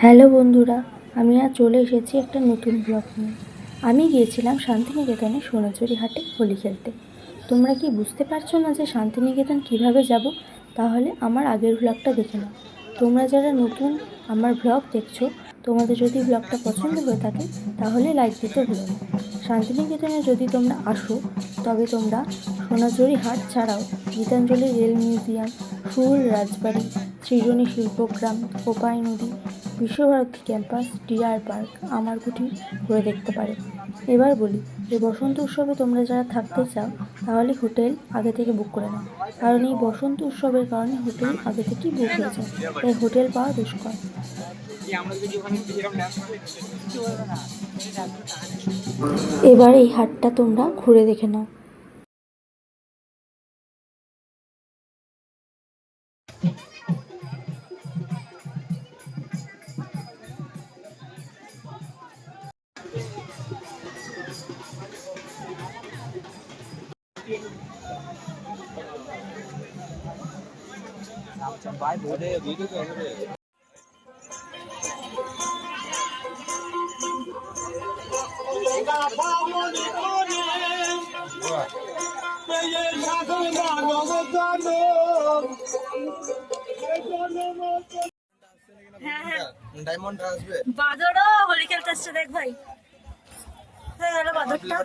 Hello বন্ধুরা, আমি আজ চলে এসেছি একটা নতুন ব্লগ নিয়ে। আমি গিয়েছিলাম শান্তিনিকেতনে সোনাঝুরি হাটে হোলি খেলতে। তোমরা কি বুঝতে পারছো না যে শান্তিনিকেতন কিভাবে যাব? তাহলে আমার আগের ব্লগটা দেখে নাও। তোমরা যারা নতুন আমার ব্লগ দেখছো, তোমাদের যদি ব্লগটা পছন্দ হয়ে থাকে তাহলে লাইক দিতে ভুলো না। শান্তিনিকেতনে যদি তোমরা আসো তবে তোমরা সোনাঝুরি হাট ছাড়াও গীতাঞ্জলি রেল মিউজিয়াম, সুর রাজবাড়ি, সৃজনী শিল্পগ্রাম, কোপাই নদী, বিশ্বভারতী ক্যাম্পাস, ডিআর পার্ক, আমার কুঠির ঘুরে দেখতে পারে। এবার বলি, এই বসন্ত উৎসবে তোমরা যারা থাকতে চাও তাহলে হোটেল আগে থেকে বুক করে নাও, কারণ এই বসন্ত উৎসবের কারণে হোটেল আগে থেকেই বুক হয়ে যায়, তাই হোটেল পাওয়া দুষ্কর। এবার এই হাটটা তোমরা ঘুরে দেখে নাও। বাদরও হোলি খেলতে আসছে, দেখ ভাই। হয়ে গেল বাদরটা।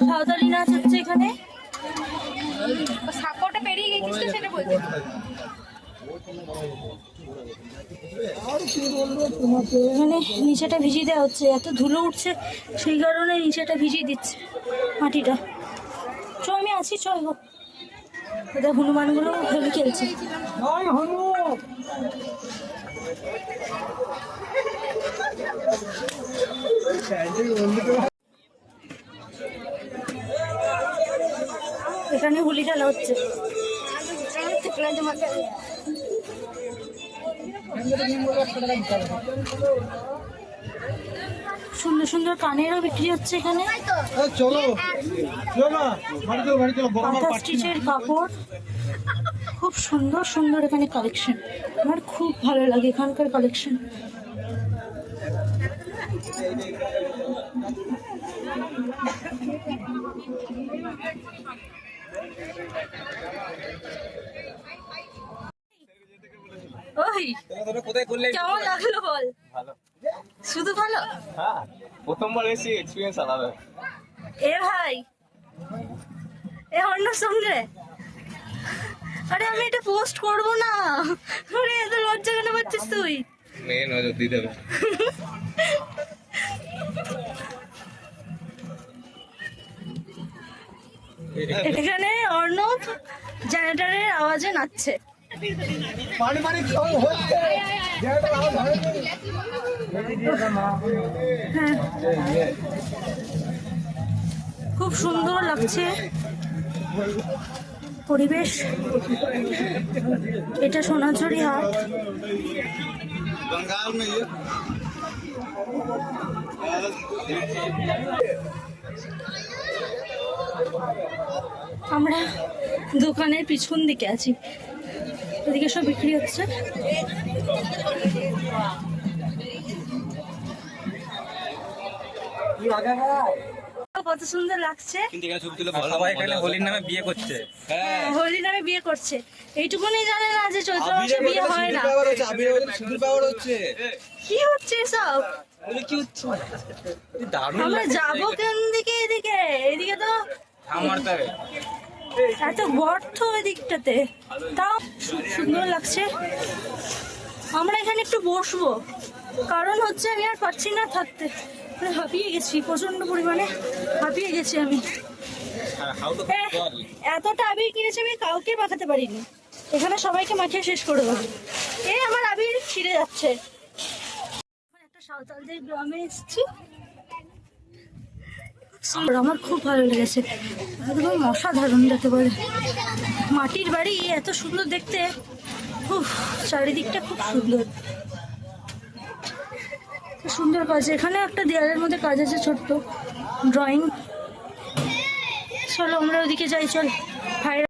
সাঁওতালি নাচ হচ্ছে এখানে। সাপোর্টে পেরিয়ে গেছিস তো, সেটা বলছি। এখানে নিচেটা ভিজিয়ে দেওয়া হচ্ছে, এত ধুলো উঠছে সেই কারণে নিচেটা ভিজিয়ে দিচ্ছে মাটিটা। চ, আমি আছি, চ। ওদের হনুমানগুলো হোলি খেলছে। এখানে হোলি খেলা হচ্ছে। সুন্দর সুন্দর কানেরও বিক্রি হচ্ছে এখানে। স্টিচের কাপড়, খুব সুন্দর সুন্দর এখানে কালেকশন। আমার খুব ভালো লাগে এখানকার কালেকশন। ওই কেমন লাগলো বল? শুধু ভালো? হ্যাঁ, প্রথমবার এসে এক্সপেরিয়েন্স আলাদা। এ ভাই, এ অর্ণব সঙ্গে, আরে আমি এটা পোস্ট করবো না। আরে এত লজ্জা কেন পাচ্ছিস তুই? মেয়ে নজর দিতে হবে। এখানে অর্ণব জেনারেটরের আওয়াজে নাচছে। খুব সুন্দর লাগছে পরিবেশ। এটা সোনাঝুরি হাট। আমরা দোকানের পিছন দিকে আছি, এদিকে সব বিক্রি হচ্ছে। কত সুন্দর লাগছে। হোলির নামে বিয়ে করছে। হ্যাঁ, হোলির নামে বিয়ে করছে। এইটুকুনি জানে না যে চৈত্র মাসে বিয়ে হয় না। কি হচ্ছে সব? আমরা যাবো কোন দিকে? এদিকে, এদিকে তো এত গর্ত এদিকটাতে, তাও সুন্দর লাগছে। আমরা এখানে একটু বসবো, কারণ হচ্ছে আমি আর পারছি না থাকতে, হাঁপিয়ে গেছি, প্রচন্ড পরিমাণে হাঁপিয়ে গেছি আমি। এতটা আবির কিনেছি আমি কাউকে মাখাতে পারিনি, এখানে সবাইকে মাখিয়ে শেষ করে দেবো। আমার আবির ছিঁড়ে যাচ্ছে। একটা সাঁওতালদের গ্রামে এসেছি, আমার খুব ভালো লেগেছে, একদম অসাধারণ যাতে বলে। মাটির বাড়ি এত সুন্দর দেখতে, চারিদিকটা খুব সুন্দর। সুন্দর কাজ। এখানে একটা দেয়ালের মধ্যে কাজ আছে, ছোট্ট ড্রয়িং চলো আমরা ওদিকে যাই, চল ভাইরা